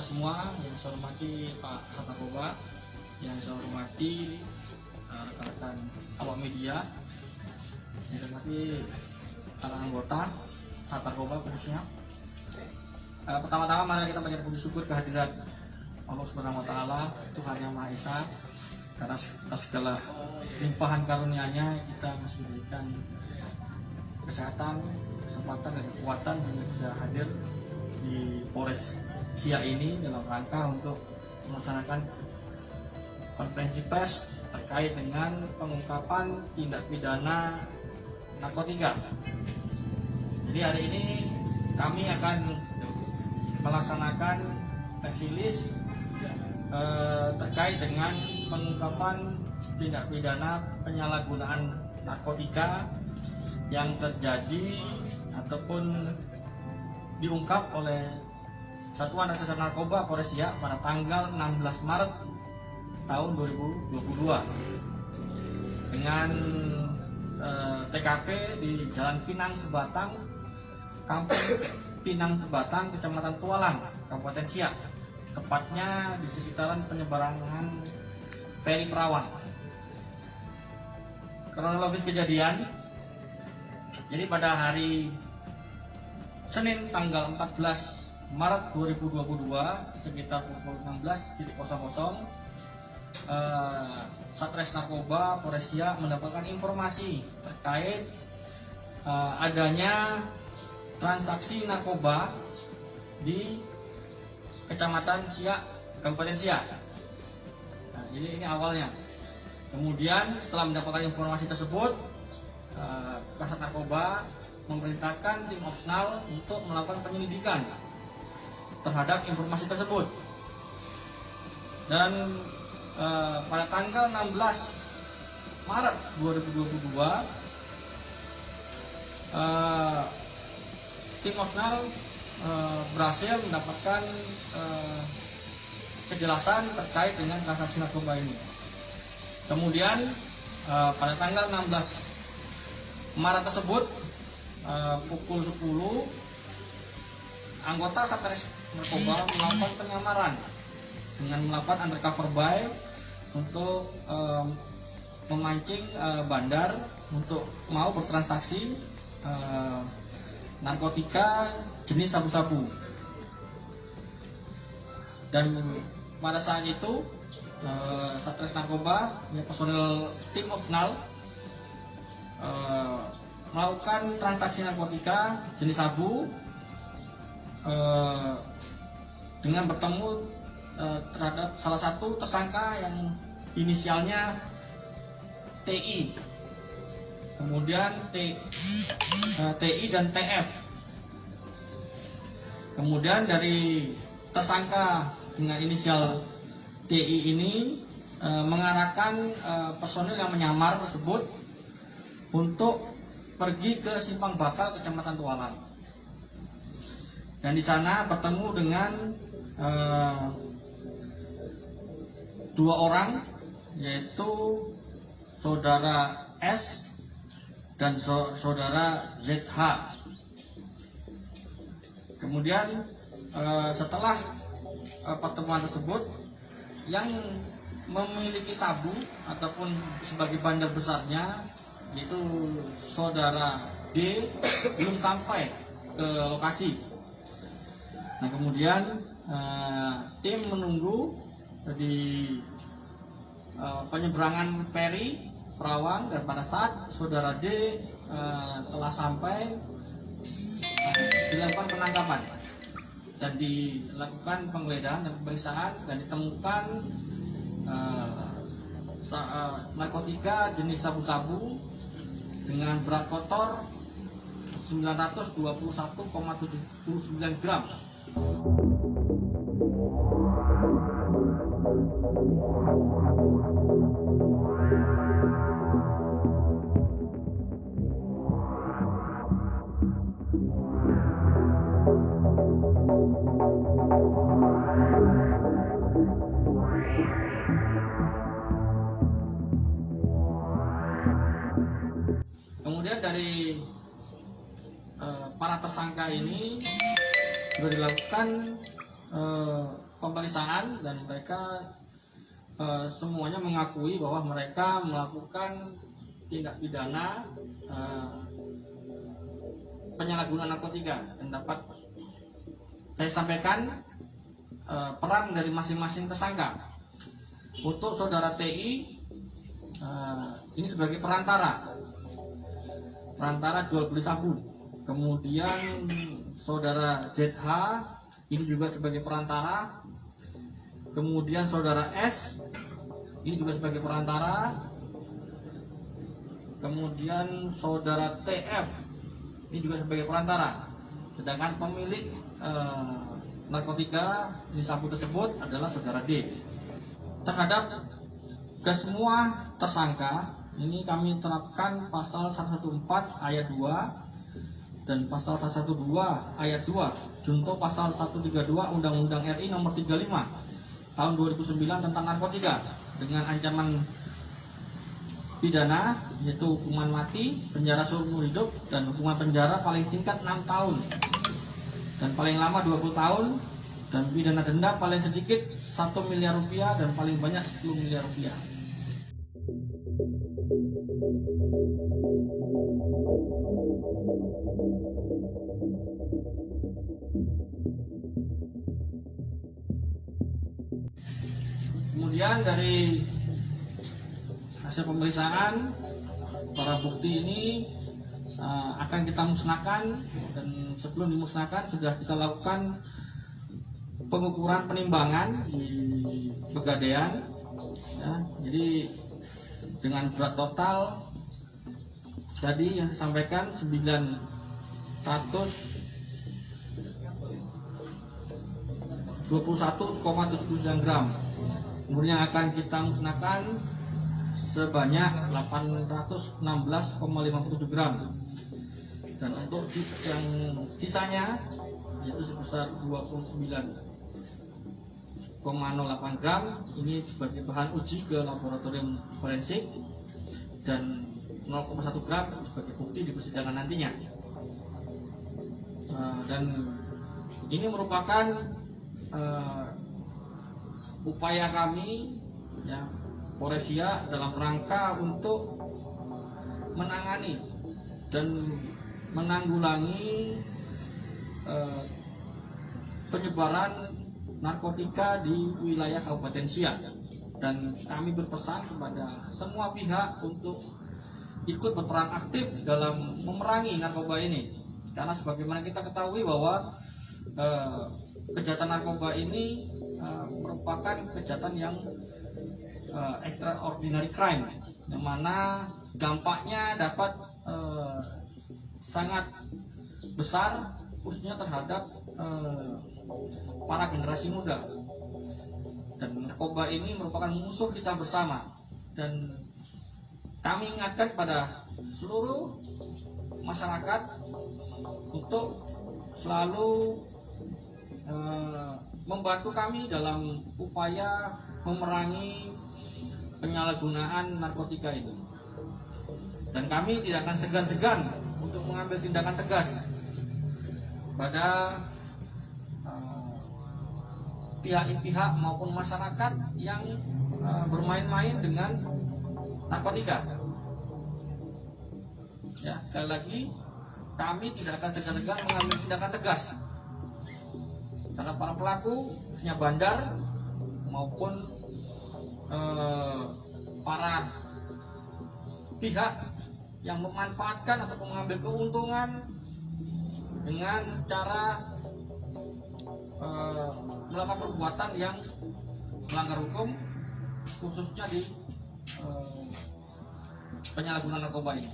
kita semua, yang saya hormati Pak Narkoba, yang saya hormati rekan-rekan awak media, yang saya hormati para anggota Sat Narkoba khususnya. Pertama-tama mari kita panjatkan puji syukur kehadirat Allah Subhanahu wa taala, Tuhan Yang Maha Esa, karena atas segala limpahan karunia-Nya kita masih diberikan kesehatan, kesempatan dan kekuatan sehingga bisa hadir di Polres Siak ini dalam rangka untuk melaksanakan konferensi pers terkait dengan pengungkapan tindak pidana narkotika. Jadi hari ini kami akan melaksanakan press release terkait dengan pengungkapan tindak pidana penyalahgunaan narkotika yang terjadi ataupun diungkap oleh Satuan Reserse Narkoba Polres Siak pada tanggal 16 Maret tahun 2022 dengan TKP di Jalan Pinang Sebatang, Kampung Pinang Sebatang, Kecamatan Tualang, Kabupaten Siak, tepatnya di sekitaran penyeberangan Feri Perawang. Kronologis kejadian, jadi pada hari Senin tanggal 14 Maret 2022 sekitar pukul 16.00 Satres Narkoba Polres Siak mendapatkan informasi terkait adanya transaksi narkoba di Kecamatan Siak, Kabupaten Siak. Nah, jadi ini awalnya. Kemudian setelah mendapatkan informasi tersebut, Kasat Narkoba memerintahkan tim opsional untuk melakukan penyelidikan terhadap informasi tersebut. Dan pada tanggal 16 Maret 2022 tim opsional berhasil mendapatkan kejelasan terkait dengan transaksi narkoba ini. Kemudian pada tanggal 16 Maret tersebut pukul 10 anggota Satres Narkoba melakukan penyamaran dengan melakukan undercover buy untuk memancing bandar untuk mau bertransaksi narkotika jenis sabu-sabu. Dan pada saat itu Satres Narkoba, personel tim opsional melakukan transaksi narkotika jenis sabu dengan bertemu terhadap salah satu tersangka yang inisialnya TI, kemudian TI dan TF. Kemudian dari tersangka dengan inisial TI ini mengarahkan personil yang menyamar tersebut untuk pergi ke Simpang Bakal, Kecamatan Tualang. Dan di sana bertemu dengan dua orang, yaitu saudara S dan saudara ZH. Kemudian setelah pertemuan tersebut, yang memiliki sabu ataupun sebagai bandar besarnya yaitu saudara D belum sampai ke lokasi. Nah, kemudian tim menunggu di penyeberangan feri Perawang, dan pada saat saudara D telah sampai, dilakukan penangkapan dan dilakukan penggeledahan dan pemeriksaan, dan ditemukan narkotika jenis sabu-sabu dengan berat kotor 921,79 gram. Kemudian dari para tersangka ini sudah dilakukan pemeriksaan dan mereka semuanya mengakui bahwa mereka melakukan tindak pidana penyalahgunaan narkotika. Dan dapat saya sampaikan peran dari masing-masing tersangka. Untuk saudara TI ini sebagai perantara jual beli sabu. Kemudian saudara ZH ini juga sebagai perantara. Kemudian saudara S ini juga sebagai perantara. Kemudian saudara TF ini juga sebagai perantara. Sedangkan pemilik narkotika jenis sabu tersebut adalah saudara D. Terhadap kesemua tersangka ini kami terapkan pasal 114 ayat 2 dan pasal 112 ayat 2 junto pasal 132 Undang-Undang RI nomor 35 tahun 2009 tentang narkotika dengan ancaman pidana yaitu hukuman mati, penjara seumur hidup, dan hukuman penjara paling singkat 6 tahun dan paling lama 20 tahun, dan pidana denda paling sedikit 1 miliar rupiah dan paling banyak 10 miliar rupiah. Kemudian dari hasil pemeriksaan, para bukti ini akan kita musnahkan, dan sebelum dimusnahkan sudah kita lakukan pengukuran penimbangan di Pegadaian ya. Jadi dengan berat total tadi yang saya sampaikan 921,79 gram. Kemudian akan kita musnahkan sebanyak 816,57 gram. Dan untuk yang sisanya yaitu sebesar 29,08 gram ini sebagai bahan uji ke laboratorium forensik, dan 0,1 gram sebagai bukti di persidangan nantinya. Dan ini merupakan upaya kami ya, Polresia dalam rangka untuk menangani dan menanggulangi penyebaran narkotika di wilayah Kabupaten Siak. Dan kami berpesan kepada semua pihak untuk ikut berperan aktif dalam memerangi narkoba ini, karena sebagaimana kita ketahui bahwa kejahatan narkoba ini merupakan kejahatan yang extraordinary crime, yang mana dampaknya dapat sangat besar khususnya terhadap para generasi muda. Dan narkoba ini merupakan musuh kita bersama, dan kami ingatkan pada seluruh masyarakat untuk selalu membantu kami dalam upaya memerangi penyalahgunaan narkotika itu. Dan kami tidak akan segan-segan untuk mengambil tindakan tegas pada pihak-pihak maupun masyarakat yang bermain-main dengan narkotika. Ya, sekali lagi kami tidak akan segan-segan mengambil tindakan tegas terhadap para pelaku, khususnya bandar maupun para pihak yang memanfaatkan atau mengambil keuntungan dengan cara melakukan perbuatan yang melanggar hukum, khususnya di penyalahgunaan narkoba ini.